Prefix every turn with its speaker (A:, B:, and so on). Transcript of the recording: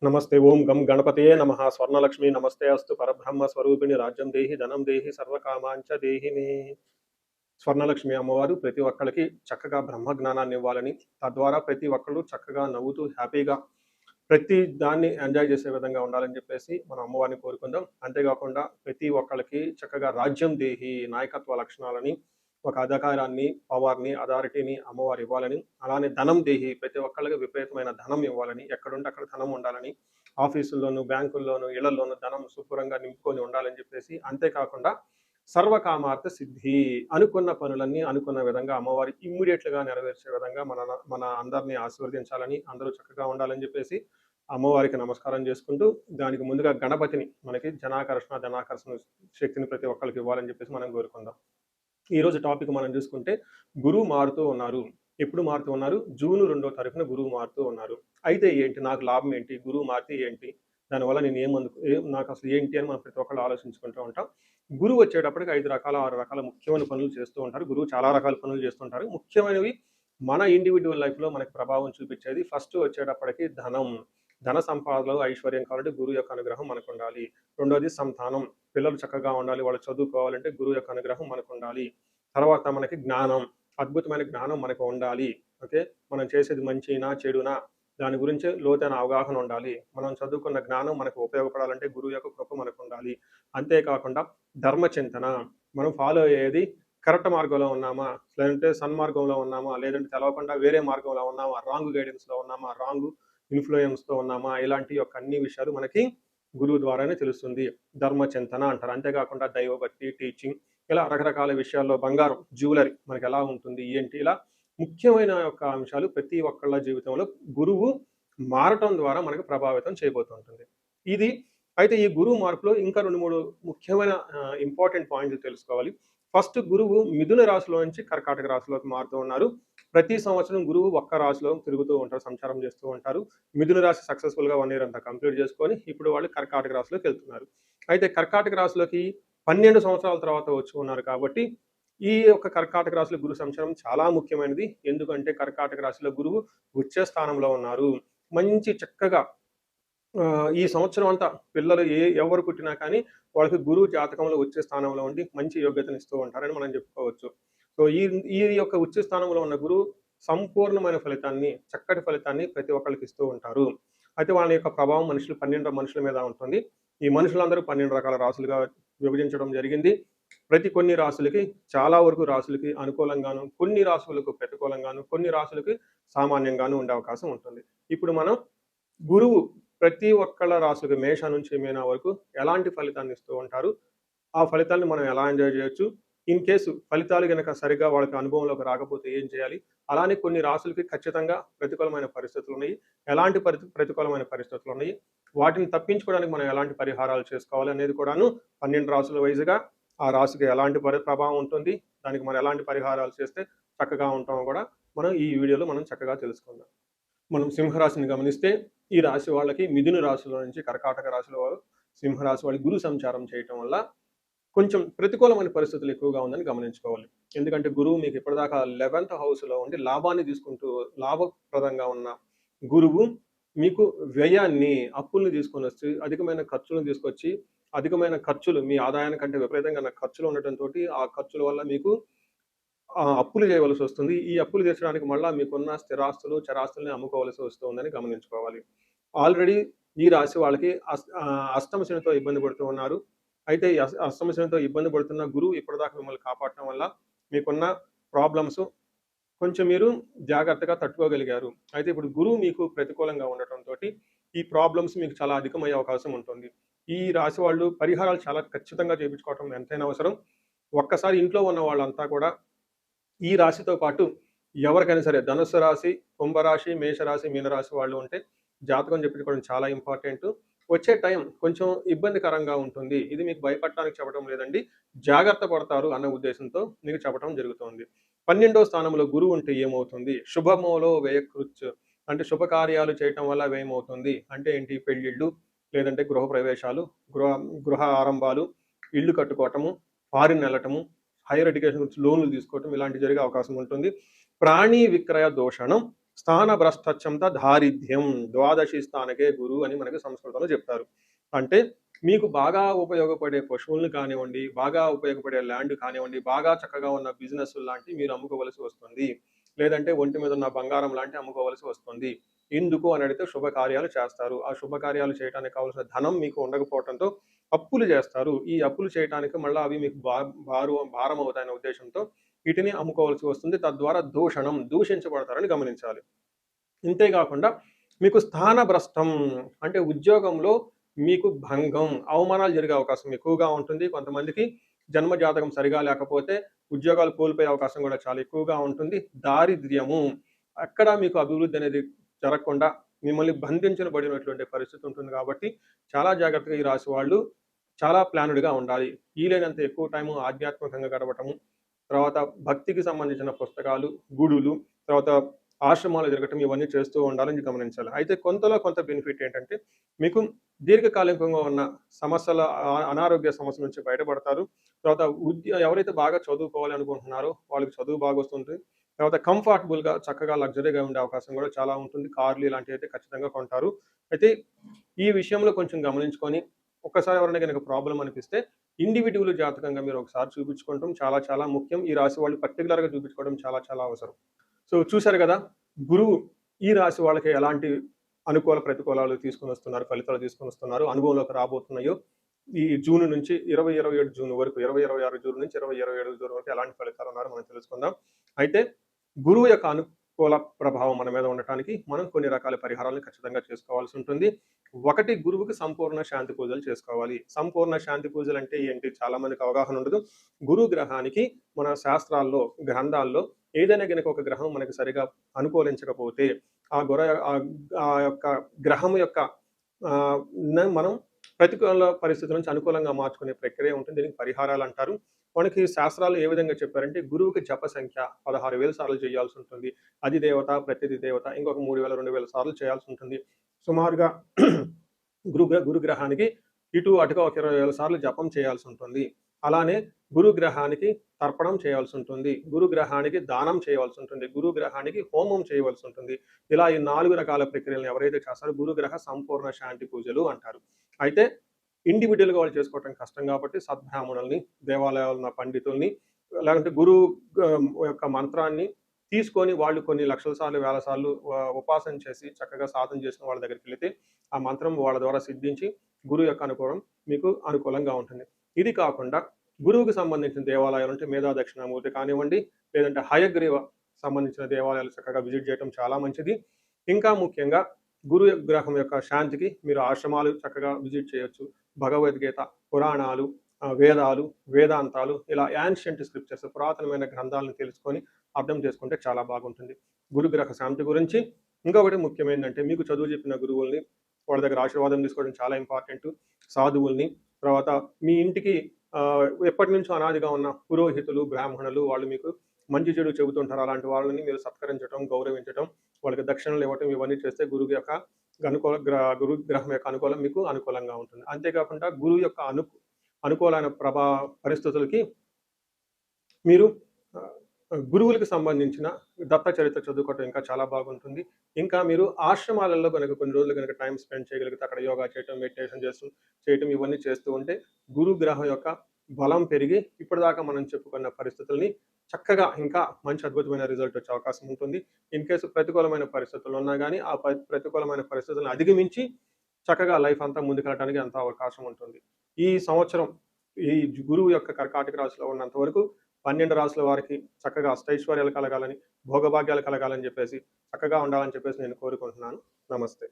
A: నమస్తే ఓం గం గణపతయే నమః స్వర్ణలక్ష్మి నమస్తే అస్తు పరబ్రహ్మ స్వరూపిణి రాజ్యం దేహి ధనం దేహి సర్వకామాంచ దేహి మే. స్వర్ణలక్ష్మి అమ్మవారు ప్రతి ఒక్కరికి చక్కగా బ్రహ్మ జ్ఞానాన్ని ఇవ్వాలని, తద్వారా ప్రతి ఒక్కళ్ళు చక్కగా నవ్వుతూ హ్యాపీగా ప్రతి దాన్ని ఎంజాయ్ చేసే విధంగా ఉండాలని చెప్పేసి మనం అమ్మవారిని కోరుకుందాం. అంతేకాకుండా ప్రతి ఒక్కళ్ళకి చక్కగా రాజ్యం దేహి నాయకత్వ లక్షణాలని, ఒక అధికారాన్ని, పవర్ని, అథారిటీని అమ్మవారు ఇవ్వాలని, అలానే ధనం దేహి ప్రతి ఒక్కళ్ళకి విపరీతమైన ధనం ఇవ్వాలని, ఎక్కడుంటే అక్కడ ధనం ఉండాలని, ఆఫీసుల్లోనూ బ్యాంకుల్లోనూ ఇళ్లలోనూ ధనం శుభ్రంగా నింపుకొని ఉండాలని చెప్పేసి, అంతేకాకుండా సర్వకామార్థ సిద్ధి అనుకున్న పనులన్నీ అనుకున్న విధంగా అమ్మవారి ఇమ్మీడియట్లుగా నెరవేర్చే విధంగా మన అందరినీ ఆశీర్వదించాలని, అందరూ చక్కగా ఉండాలని చెప్పేసి అమ్మవారికి నమస్కారం చేసుకుంటూ, దానికి ముందుగా గణపతిని మనకి ధనాకర్షణ శక్తిని ప్రతి ఒక్కరికి ఇవ్వాలని చెప్పేసి మనం కోరుకుందాం. ఈరోజు టాపిక్ మనం చూసుకుంటే గురువు మారుతూ ఉన్నారు. ఎప్పుడు మారుతూ ఉన్నారు? జూన్ 2వ తారీఖున గురువు మారుతూ ఉన్నారు. అయితే ఏంటి, నాకు లాభం ఏంటి, గురువు మారితే ఏంటి, దానివల్ల నేను నాకు అసలు ఏంటి అని మనం ప్రతి ఒక్కళ్ళు ఆలోచించుకుంటూ ఉంటాం. గురువు వచ్చేటప్పటికి 5 రకాల 6 రకాల ముఖ్యమైన పనులు చేస్తూ ఉంటారు. గురువు చాలా రకాల పనులు చేస్తుంటారు. ముఖ్యమైనవి మన ఇండివిజువల్ లైఫ్లో మనకి ప్రభావం చూపించేది ఫస్ట్ వచ్చేటప్పటికి ధనం. ధన సంపాదనలో ఐశ్వర్యం కావాలంటే గురువు యొక్క అనుగ్రహం మనకు ఉండాలి. రెండోది సంతానం, పిల్లలు చక్కగా ఉండాలి, వాళ్ళు చదువుకోవాలంటే గురువు యొక్క అనుగ్రహం మనకు ఉండాలి. తర్వాత మనకి జ్ఞానం, అద్భుతమైన జ్ఞానం మనకు ఉండాలి. ఓకే, మనం చేసేది మంచినా చెడునా దాని గురించి లోతైన అవగాహన ఉండాలి. మనం చదువుకున్న జ్ఞానం మనకు ఉపయోగపడాలంటే గురువు యొక్క కృప మనకు ఉండాలి. అంతేకాకుండా ధర్మచింతన, మనం ఫాలో అయ్యేది కరెక్ట్ మార్గంలో ఉన్నామా, లేదంటే సన్మార్గంలో ఉన్నామా, లేదంటే తెలవకుండా వేరే మార్గంలో ఉన్నామా, రాంగ్ గైడెన్స్లో ఉన్నామా, రాంగ్ ఇన్ఫ్లుయెన్స్తో ఉన్నామా, ఇలాంటి యొక్క అన్ని విషయాలు మనకి గురువు ద్వారానే తెలుస్తుంది. ధర్మచింతన అంటారు. అంతేకాకుండా దైవభక్తి, టీచింగ్, ఇలా రకరకాల విషయాల్లో బంగారం, జ్యువెలరీ మనకి ఎలా ఉంటుంది ఏంటి, ఇలా ముఖ్యమైన యొక్క అంశాలు ప్రతి ఒక్కళ్ళ జీవితంలో గురువు మారటం ద్వారా మనకు ప్రభావితం చేయబోతుంటుంది. ఇది అయితే ఈ గురువు మార్పులో ఇంకా 2-3 ముఖ్యమైన ఇంపార్టెంట్ పాయింట్లు తెలుసుకోవాలి. ఫస్ట్, గురువు మిథున రాశిలో నుంచి కర్కాటక రాశిలోకి మారుతూ ఉన్నారు. ప్రతి సంవత్సరం గురువు ఒక్క రాశిలో తిరుగుతూ ఉంటారు, సంచారం చేస్తూ ఉంటారు. మిథున రాశి సక్సెస్ఫుల్గా 1 ఇయర్ అంతా కంప్లీట్ చేసుకొని ఇప్పుడు వాళ్ళు కర్కాటక రాశిలోకి వెళ్తున్నారు. అయితే కర్కాటక రాశిలోకి 12 సంవత్సరాల తర్వాత వచ్చి ఉన్నారు కాబట్టి ఈ యొక్క కర్కాటక రాశిలో గురు సంచారం చాలా ముఖ్యమైనది. ఎందుకంటే కర్కాటక రాశిలో గురువు ఉచ్చ స్థానంలో ఉన్నారు. మంచి చక్కగా ఈ సంవత్సరం అంతా పిల్లలు ఎవరు పుట్టినా కానీ వాళ్ళకి గురువు జాతకంలో ఉచ్చ స్థానంలో ఉండి మంచి యోగ్యతను ఇస్తూ ఉంటారని మనం చెప్పుకోవచ్చు. సో ఈ ఈ యొక్క ఉచ్చ స్థానంలో ఉన్న గురువు సంపూర్ణమైన ఫలితాన్ని, చక్కటి ఫలితాన్ని ప్రతి ఒక్కరికి ఇస్తూ ఉంటారు. అయితే వాళ్ళ యొక్క ప్రభావం 12 మనుషుల మీద ఉంటుంది. ఈ మనుషులందరూ 12 రకాల రాశులుగా విభజించడం జరిగింది. కొన్ని రాశులకి, చాలా వరకు రాశులకి అనుకూలంగాను, కొన్ని రాశులకు ప్రతికూలంగాను, కొన్ని రాశులకి సామాన్యంగాను ఉండే అవకాశం ఉంటుంది. ఇప్పుడు మనం గురువు ప్రతి ఒక్కళ్ళ రాశులకి మేష నుంచి మీన వరకు ఎలాంటి ఫలితాన్ని ఇస్తూ ఉంటారు, ఆ ఫలితాన్ని మనం ఎలా ఎంజాయ్ చేయొచ్చు, ఇన్ కేసు ఫలితాలు కనుక సరిగా వాళ్ళకి అనుభవంలోకి రాకపోతే ఏం చేయాలి, అలానే కొన్ని రాశులకి ఖచ్చితంగా ప్రతికూలమైన పరిస్థితులు ఉన్నాయి, ఎలాంటి ప్రతికూలమైన పరిస్థితులు ఉన్నాయి, వాటిని తప్పించుకోవడానికి మనం ఎలాంటి పరిహారాలు చేసుకోవాలి అనేది కూడాను 12 రాశుల వైజ్గా ఆ రాశికి ఎలాంటి ప్రభావం ఉంటుంది, దానికి మనం ఎలాంటి పరిహారాలు చేస్తే చక్కగా ఉంటామో కూడా మనం ఈ వీడియోలో మనం చక్కగా తెలుసుకుందాం. మనం సింహరాశిని గమనిస్తే ఈ రాశి వాళ్ళకి మిథున రాశిలో నుంచి కర్కాటక రాశిలో సింహరాశి వాళ్ళకి గురు సంచారం చేయటం వల్ల కొంచెం ప్రతికూలమైన పరిస్థితులు ఎక్కువగా ఉందని గమనించుకోవాలి. ఎందుకంటే గురువు మీకు ఇప్పటిదాకా 11th హౌస్లో ఉండి లాభాన్ని తీసుకుంటూ లాభప్రదంగా ఉన్న గురువు మీకు వ్యయాన్ని, అప్పుల్ని తీసుకొని వచ్చి అధికమైన ఖర్చులను తీసుకొచ్చి, అధికమైన ఖర్చులు మీ ఆదాయానికంటే విపరీతంగా ఖర్చులు ఉండటంతో ఆ ఖర్చుల వల్ల మీకు అప్పులు చేయవలసి వస్తుంది. ఈ అప్పులు తీర్చడానికి మళ్ళా మీకున్న స్థిరాస్తులు, చరాస్తుల్ని అమ్ముకోవలసి వస్తుందని గమనించుకోవాలి. ఆల్రెడీ ఈ రాశి వాళ్ళకి అష్టమ శనితో ఇబ్బంది పడుతూ ఉన్నారు. అయితే ఈ అష్టమ శనితో ఇబ్బంది పడుతున్న గురువు ఇప్పటిదాకా మిమ్మల్ని కాపాడటం వల్ల మీకున్న ప్రాబ్లమ్స్ కొంచెం మీరు జాగ్రత్తగా తట్టుకోగలిగారు. అయితే ఇప్పుడు గురువు మీకు ప్రతికూలంగా ఉండటంతో ఈ ప్రాబ్లమ్స్ మీకు చాలా అధికమయ్యే అవకాశం ఉంటుంది. ఈ రాశి వాళ్ళు పరిహారాలు చాలా ఖచ్చితంగా చేయించుకోవటం ఎంతైనా అవసరం. ఒక్కసారి ఇంట్లో ఉన్న వాళ్ళంతా కూడా ఈ రాశితో పాటు ఎవరికైనా సరే ధనుస్సు రాశి, కుంభరాశి, మేషరాశి, మీనరాశి వాళ్ళు ఉంటే జాతకం చెప్పించుకోవడం చాలా ఇంపార్టెంట్. వచ్చే టైం కొంచెం ఇబ్బందికరంగా ఉంటుంది. ఇది మీకు భయపడటానికి చెప్పడం లేదండి, జాగ్రత్త పడతారు అన్న ఉద్దేశంతో మీకు చెప్పడం జరుగుతుంది. 12వ స్థానంలో గురువు ఉంటే ఏమవుతుంది? శుభమోలో వ్యయకృత్ అంటే శుభకార్యాలు చేయటం వల్ల వ్యయమవుతుంది. అంటే ఏంటి? పెళ్ళిళ్ళు, లేదంటే గృహ ప్రవేశాలు, గృహ ఆరంభాలు, ఇల్లు కట్టుకోవటము, ఫారిన్ వెళ్ళటము, హైయర్ ఎడ్యుకేషన్ గురించి లోన్లు తీసుకోవటం, ఇలాంటి జరిగే అవకాశం ఉంటుంది. ప్రాణీ విక్రయ దోషణం, స్థాన భ్రష్టచ్చంత దారిద్ర్యం ద్వాదశి స్థానకే గురు అని మనకి సంస్కృతంలో చెప్తారు. అంటే మీకు బాగా ఉపయోగపడే పశువులను కానివ్వండి, బాగా ఉపయోగపడే ల్యాండ్ కానివ్వండి, బాగా చక్కగా ఉన్న బిజినెస్‌లు లాంటివి మీరు అమ్ముకోవలసి వస్తుంది. లేదంటే ఒంటి మీద ఉన్న బంగారం లాంటివి అమ్ముకోవలసి వస్తుంది. ఎందుకు అని అడిగితే శుభకార్యాలు చేస్తారు. ఆ శుభకార్యాలు చేయటానికి కావాల్సిన ధనం మీకు ఉండకపోవటంతో అప్పులు చేస్తారు. ఈ అప్పులు చేయటానికి మళ్ళా అవి మీకు భారం అవుతాయనే ఉద్దేశ్యంతో వీటిని అమ్ముకోవాల్సి వస్తుంది. తద్వారా దూషించబడతారని గమనించాలి. ఇంతే గాకుండా మీకు స్థానభ్రష్టం అంటే ఉద్యోగంలో మీకు భంగం, అవమానాలు జరిగే అవకాశం ఎక్కువగా ఉంటుంది. కొంతమందికి జన్మ జాతకం సరిగా లేకపోతే ఉద్యోగాలు కోల్పోయే అవకాశం కూడా చాలా ఎక్కువగా ఉంటుంది. దారిద్ర్యము, అక్కడ మీకు అభివృద్ధి అనేది జరగకుండా మిమ్మల్ని బంధించబడినటువంటి పరిస్థితి ఉంటుంది కాబట్టి చాలా జాగ్రత్తగా ఈ రాశి వాళ్ళు చాలా ప్లాన్డ్‌గా ఉండాలి. వీలైనంత ఎక్కువ టైము ఆధ్యాత్మికంగా గడపటము, తర్వాత భక్తికి సంబంధించిన పుస్తకాలు, గుడులు, తర్వాత ఆశ్రమాలు తిరగటం ఇవన్నీ చేస్తూ ఉండాలని గమనించాలి. అయితే కొంతలో కొంత బెనిఫిట్ ఏంటంటే, మీకు దీర్ఘకాలికంగా ఉన్న సమస్యల అనారోగ్య సమస్యల నుంచి బయటపడతారు. తర్వాత ఎవరైతే బాగా చదువుకోవాలి అనుకుంటున్నారో వాళ్ళకి చదువు బాగొస్తుంది. తర్వాత కంఫర్టబుల్‌గా చక్కగా లగ్జరీగా ఉండే అవకాశం కూడా చాలా ఉంటుంది. కార్లు ఇలాంటివైతే ఖచ్చితంగా కొంటారు. అయితే ఈ విషయంలో కొంచెం గమనించుకొని ఒక్కసారి ఎవరైనా గనక ప్రాబ్లమ్ అనిపిస్తే ఇండివిడ్యువల్ జాతకంగా మీరు ఒకసారి చూపించుకోవడం చాలా చాలా ముఖ్యం. ఈ రాశి వాళ్ళు పర్టిక్యులర్‌గా చూపించుకోవడం చాలా చాలా అవసరం. సో చూసారు గదా! గురువు ఈ రాశి వాళ్ళకి ఎలాంటి అనుకూల ప్రతికూలాలు తీసుకొనొస్తున్నారు, ఫలితాలు తీసుకొనొస్తున్నారు, అనుభవంలోకి రాబోతున్నాయో ఈ జూన్ నుంచి 2027 జూన్ వరకు, 2026 జూన్ నుంచి 2027 జూన్ వరకు ఎలాంటి ఫలితాలు ఉన్నారో మనం తెలుసుకుందాం. అయితే గురువు యొక్క అనుకూల ప్రభావం మన మీద ఉండటానికి మనం కొన్ని రకాల పరిహారాలను ఖచ్చితంగా చేసుకోవాల్సి ఉంటుంది. ఒకటి, గురువుకి సంపూర్ణ శాంతి పూజలు చేసుకోవాలి. సంపూర్ణ శాంతి పూజలు అంటే ఏంటి? చాలా మందికి అవగాహన ఉండదు. గురు గ్రహానికి మన శాస్త్రాల్లో, గ్రంథాల్లో ఏదైనా గనక ఒక గ్రహం మనకి సరిగా అనుకూలించకపోతే ఆ గుర ఆ యొక్క గ్రహం యొక్క ఆహ్, మనం ప్రతికూల పరిస్థితుల నుంచి అనుకూలంగా మార్చుకునే ప్రక్రియ ఉంటుంది. దీనికి పరిహారాలు అంటారు. మనకి శాస్త్రాలు ఏ విధంగా చెప్పారంటే గురువుకి జప సంఖ్య 16,000 సార్లు చేయాల్సి ఉంటుంది. అధిదేవత, ప్రత్యధి దేవత ఇంకొక 3,000, 2,000 సార్లు చేయాల్సి ఉంటుంది. సుమారుగా గురుగ్రహానికి ఇటు అటుగా ఒక 20,000 సార్లు జపం చేయాల్సి ఉంటుంది. అలానే గురుగ్రహానికి తర్పణం చేయాల్సి ఉంటుంది. గురుగ్రహానికి దానం చేయవలసి ఉంటుంది. గురుగ్రహానికి హోమం చేయవలసి ఉంటుంది. ఇలా ఈ 4 రకాల ప్రక్రియలను ఎవరైతే చేస్తారో గురుగ్రహ సంపూర్ణ శాంతి పూజలు అంటారు. అయితే ఇండివిడ్యువల్‌గా వాళ్ళు చేసుకోవటం కష్టం కాబట్టి సద్బ్రాహ్మణుల్ని, దేవాలయాల్లో ఉన్న పండితుల్ని, లేదంటే గురువు యొక్క మంత్రాన్ని తీసుకొని వాళ్ళు కొన్ని లక్షల సార్లు, వేల సార్లు ఉపాసన చేసి చక్కగా సాధన చేసిన వాళ్ళ దగ్గరికెళ్తే ఆ మంత్రం వాళ్ళ ద్వారా సిద్ధించి గురువు యొక్క అనుకూలం మీకు అనుకూలంగా ఉంటుంది. ఇది కాకుండా గురువుకి సంబంధించిన దేవాలయాలు అంటే మేధా దక్షిణామూర్తి కానివ్వండి, లేదంటే హయగ్రీవ సంబంధించిన దేవాలయాలు చక్కగా విజిట్ చేయడం చాలా మంచిది. ఇంకా ముఖ్యంగా గురు గ్రహం యొక్క శాంతికి మీరు ఆశ్రమాలు చక్కగా విజిట్ చేయొచ్చు. భగవద్గీత, పురాణాలు, వేదాలు, వేదాంతాలు ఇలా యాన్షియంట్ స్క్రిప్చర్స్ పురాతనమైన గ్రంథాలను తెలుసుకొని అర్థం చేసుకుంటే చాలా బాగుంటుంది. గురుగ్రహ శాంతి గురించి ఇంకొకటి ముఖ్యమైనదంటే మీకు చదువు చెప్పిన గురువుల్ని వాళ్ళ దగ్గర ఆశీర్వాదం తీసుకోవడం చాలా ఇంపార్టెంట్. సాధువుల్ని, తర్వాత మీ ఇంటికి ఎప్పటినుంచో అనాదిగా ఉన్న పురోహితులు, బ్రాహ్మణులు వాళ్ళు మీకు మంచి చెడు చెబుతుంటారు. అలాంటి వాళ్ళని మీరు సత్కరించడం, గౌరవించటం, వాళ్ళకి దక్షిణలు ఇవ్వటం ఇవన్నీ చేస్తే గురువు యొక్క గురు గ్రహం యొక్క అనుకూలం మీకు అనుకూలంగా ఉంటుంది. అంతేకాకుండా గురువు యొక్క అనుకూలమైన పరిస్థితులకి మీరు గురువులకు సంబంధించిన దత్త చరిత్ర చదువుకోవటం ఇంకా చాలా బాగుంటుంది. ఇంకా మీరు ఆశ్రమాలలో గనక కొన్ని రోజులు గనక టైం స్పెండ్ చేయగలిగితే అక్కడ యోగా చేయటం, మెడిటేషన్ చేయటం ఇవన్నీ చేస్తూ ఉంటే గురు గ్రహం యొక్క బలం పెరిగి ఇప్పటిదాకా మనం చెప్పుకున్న పరిస్థితుల్ని చక్కగా ఇంకా మంచి అద్భుతమైన రిజల్ట్ వచ్చే అవకాశం ఉంటుంది. ఇన్ కేసు ప్రతికూలమైన పరిస్థితులు ఉన్నా గానీ ఆ ప్రతికూలమైన పరిస్థితులను అధిగమించి చక్కగా లైఫ్ అంతా ముందుకెళ్ళడానికి అంత అవకాశం ఉంటుంది. ఈ సంవత్సరం ఈ గురువు యొక్క కర్కాటక రాశిలో ఉన్నంత వరకు 12 రాసుల వారికి చక్కగా అష్టైశ్వర్యాలు కలగాలని, భోగభాగ్యాలు కలగాలని చెప్పేసి, చక్కగా ఉండాలని చెప్పేసి నేను కోరుకుంటున్నాను. నమస్తే.